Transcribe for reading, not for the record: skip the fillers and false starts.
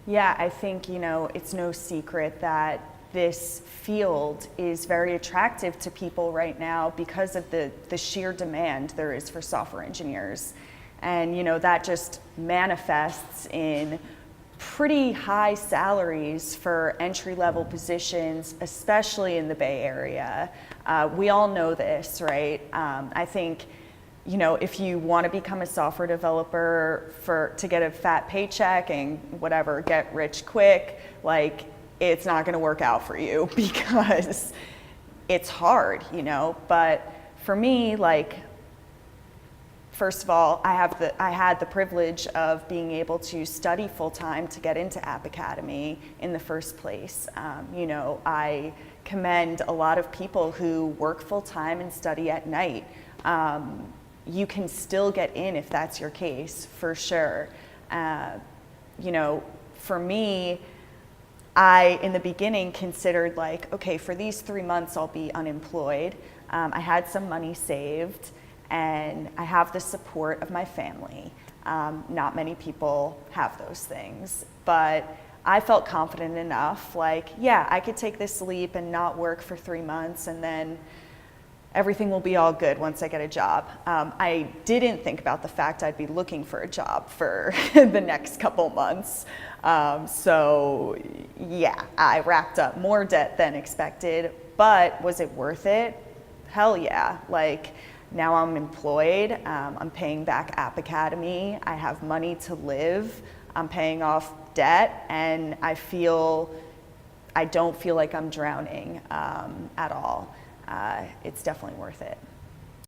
Yeah, I think, it's no secret that this field is very attractive to people right now because of the sheer demand there is for software engineers. And, that just manifests in pretty high salaries for entry-level positions, especially in the Bay Area. We all know this, right? I think, if you want to become a software developer to get a fat paycheck and whatever, get rich quick, like, it's not going to work out for you because it's hard, But for me, like, first of all, I had the privilege of being able to study full-time to get into App Academy in the first place. I commend a lot of people who work full-time and study at night. You can still get in if that's your case, for sure. For me, I, in the beginning, considered like, okay, for these 3 months, I'll be unemployed. I had some money saved, and I have the support of my family. Not many people have those things, but I felt confident enough, like, yeah, I could take this leap and not work for 3 months, and then everything will be all good once I get a job. I didn't think about the fact I'd be looking for a job for the next couple months. So yeah, I racked up more debt than expected, but was it worth it? Hell yeah. Like, now I'm employed, I'm paying back App Academy, I have money to live, I'm paying off debt, and I don't feel like I'm drowning at all. It's definitely worth it.